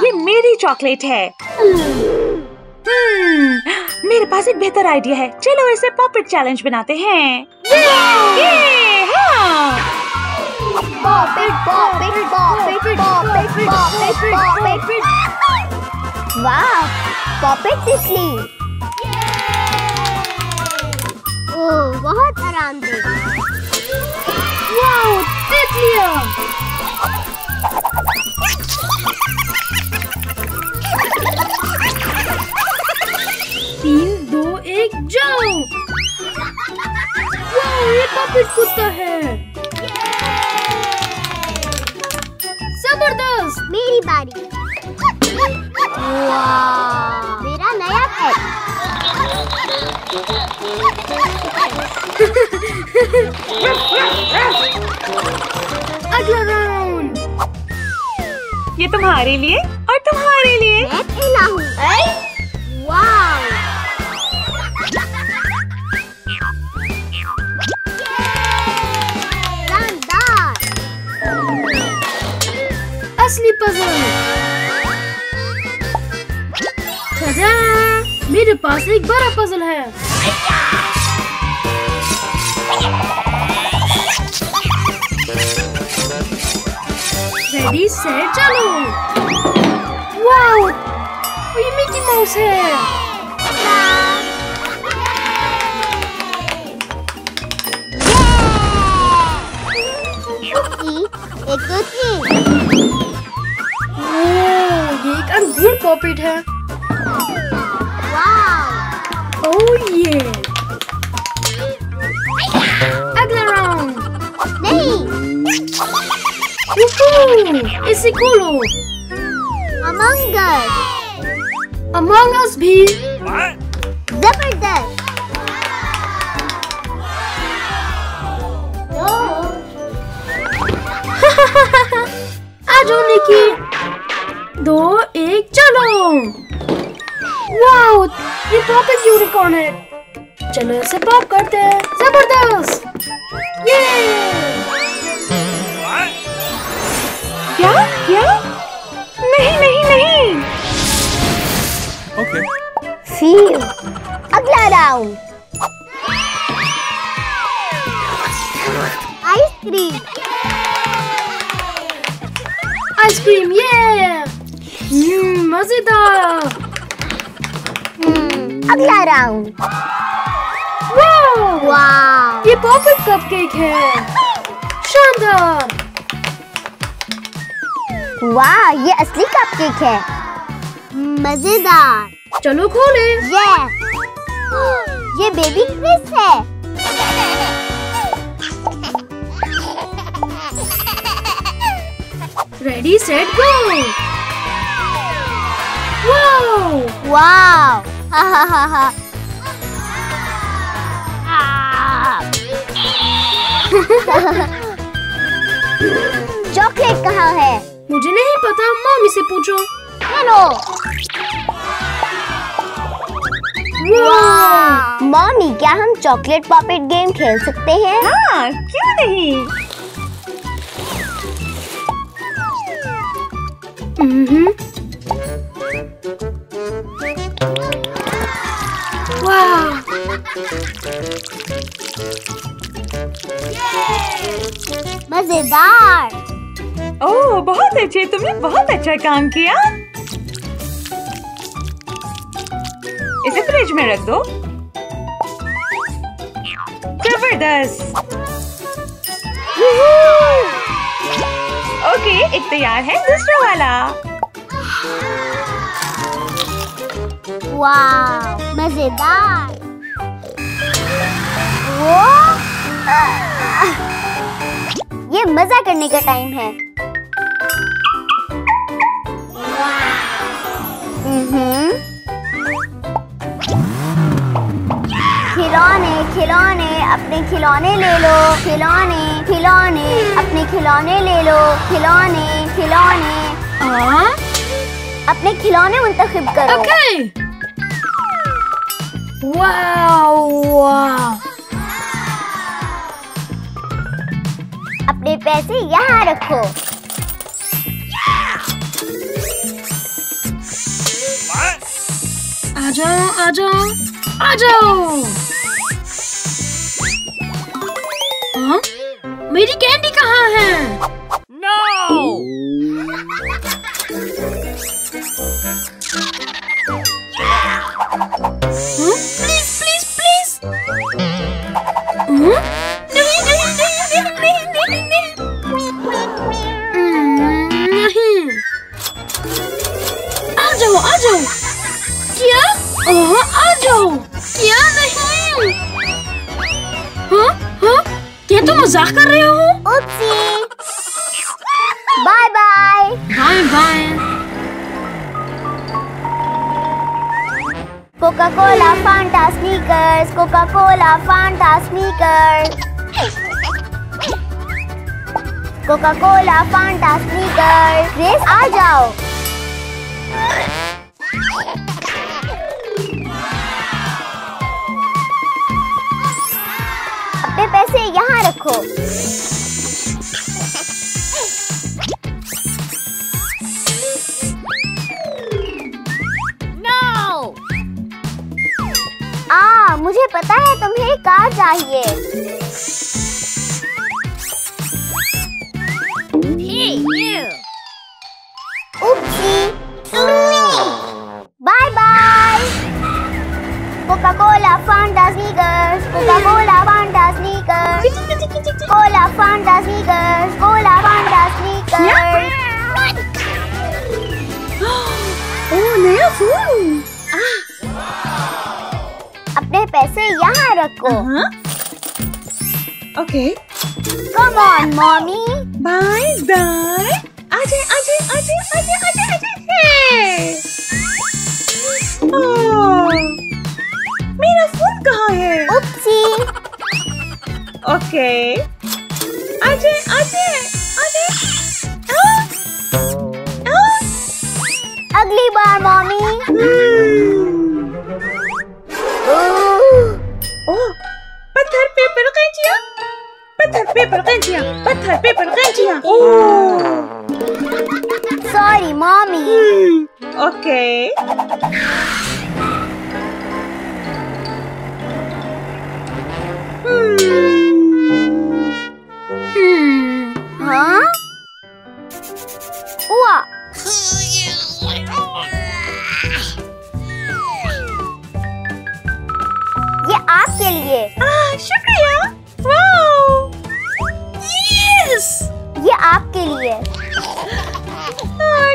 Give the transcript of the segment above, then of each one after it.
ये मेरी चॉकलेट है। मेरे पास एक बेहतर आइडिया है। चलो इसे पॉपेट चैलेंज बनाते हैं। वाह, पॉपेट तितली। ओह, बहुत आरामदेह। वाह, तितलियाँ। 3, 2, 1 जाओ। वाह, ये पॉपेट कुत्ता है। जबरदस्त। मेरी बारी। वाह, मेरा नया पेट। अगला राउंड। ये तुम्हारे लिए और तुम्हारे लिए। मैं पहला हूँ। वाह, शानदार। असली पजल। tada! मेरे पास एक बड़ा पजल है। रेडी सेट चलो। वाओ, ये मिकी माउस है। एक दो तीन। ये एक अंगूर पॉपेट है। वाह, ओह ये। अगला राउंड। नहीं। इसे खोलो। अमंग अस। अमंग अस भी। जबरदस्त। आ जाओ निकी। 2, 1 चलो। वाओ, ये पॉपेट यूनिकॉर्न है। चलो इसे पॉप करते हैं। जबरदस्त। ये क्या क्या? नहीं नहीं नहीं। Okay. फिर अगला राउंड। आइसक्रीम। आइसक्रीम ये। मजेदार। अगला राउंड। वाह, ये पॉपेट कपकेक है। शानदार। वाह, ये असली कपकेक है। मजेदार। चलो खोले। ये बेबी क्रिस है। Ready set go. वाह, हा हा हा हा। चॉकलेट कहाँ है? मुझे नहीं पता, मम्मी से पूछो। हेलो। वाह, मम्मी क्या हम चॉकलेट पॉपेट गेम खेल सकते हैं? हाँ, क्यों नहीं? वाह, मजेदार। ओह, बहुत अच्छे। तुमने बहुत अच्छा काम किया। इसे फ्रिज में रख दो। जबरदस्त। ओके, एक तैयार है। दूसरा वाला। वाह, मजेदार। ये मजा करने का टाइम है। खिलौने खिलौने अपने खिलौने ले लो। खिलौने खिलौने अपने खिलौने ले लो। खिलौने खिलौने अपने खिलौने मुंतखब करो। ओके। वाह वाह। अपने पैसे यहाँ रखो। आ जाओ, आ जाओ, आ जाओ। हाँ? मेरी कैंडी कहाँ है? No! Please please please. नहीं नहीं नहीं नहीं नहीं नहीं नहीं। आ जाओ, आ जाओ। क्या? आ जाओ। क्या? नहीं। हाँ हाँ, क्या तुम मजाक कर रहे हो? Oopsie. Bye bye. Bye bye. Coca Cola Fanta Snickers, Coca Cola Fanta Snickers, Coca Cola Fanta Snickers. Race आ जाओ। अपने पैसे यहाँ रखो। No! मुझे पता है तुम्हें कार चाहिए। Hey, you! Oopsie. Bye bye. Coca Cola Fanta Snickers, Coca Cola Fanta Snickers, Cola Fanta Snickers, Cola Fanta Snickers. Oh, नया फोन। अपने पैसे यहाँ रखो। Okay, come on mommy. Bye bye. आजे आजे आजे आजे आजे आजे। ओह, मेरा फोन कहाँ है? उपसी। ओके, आजे आजे आजे। अगली बार मॉमी। ओह, पत्थर पेपर कैंचियाँ, पत्थर पेपर कैंचियाँ, पत्थर पेपर कैंचियाँ। Sorry mommy. ओके। हाँ? हुआ। ये आपके लिए। शुक्रिया। वाओ। यस। ये आपके लिए।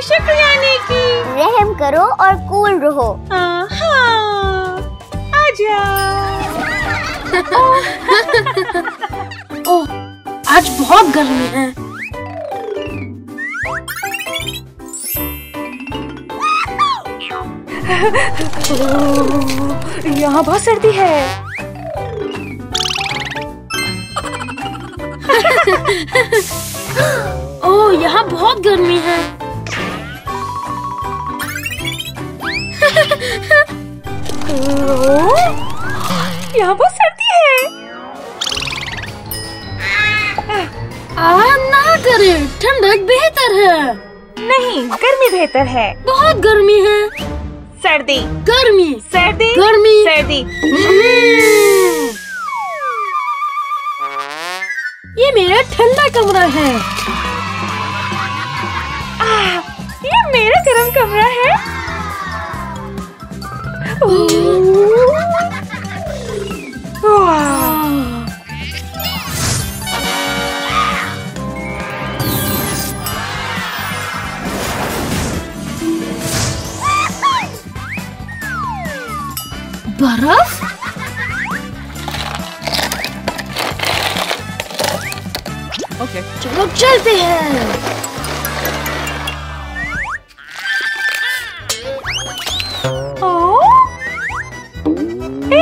शुक्रिया निकी। रहम करो और कूल रहो। हाँ, आजा। ओह, आज बहुत गर्मी है। यहाँ बहुत सर्दी है। ओह, यहाँ बहुत गर्मी है। यहाँ बहुत सर्दी है। ना करें, ठंडक बेहतर है। नहीं, गर्मी बेहतर है। बहुत गर्मी है। सर्दी, गर्मी, सर्दी, गर्मी, सर्दी। ये मेरा ठंडा कमरा है। ये मेरा गर्म कमरा है। बर्फ? Okay. चलो चलते हैं। हे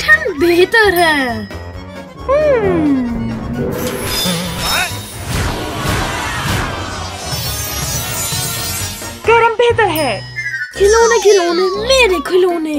ठंड बेहतर है। गरम बेहतर है। खिलौने खिलौने, मेरे खिलौने।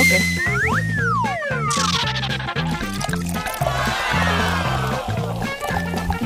Okay.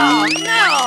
Oh no!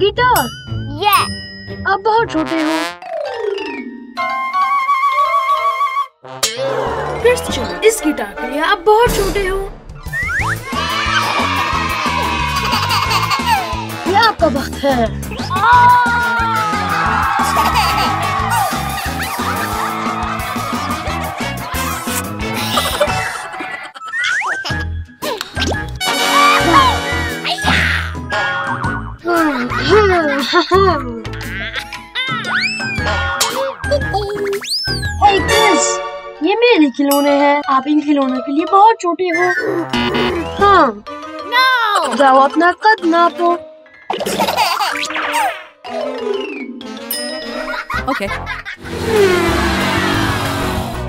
गिटार. आप बहुत छोटे हो. क्रिश्चियन इस गिटार के लिए आप बहुत छोटे हो. ये आपका वक्त है. Hey Chris, ये मेरे खिलौने हैं. आप इन खिलौनों के लिए बहुत छोटे हो. हाँ. No! जाओ अपना कद नापो. Okay.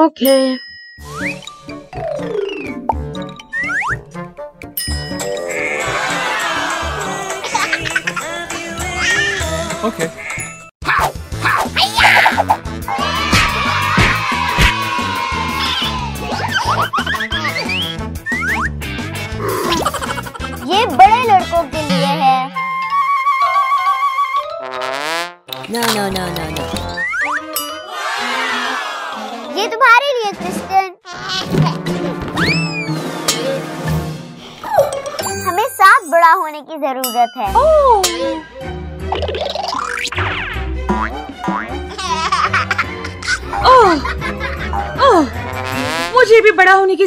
ओके। Okay. ये बड़े लड़कों के लिए है। No, no, no, no, no. ये तुम्हारे लिए क्रिस्टन। हमें साथ बड़ा होने की जरूरत है। ओह, मुझे भी बड़ा होने की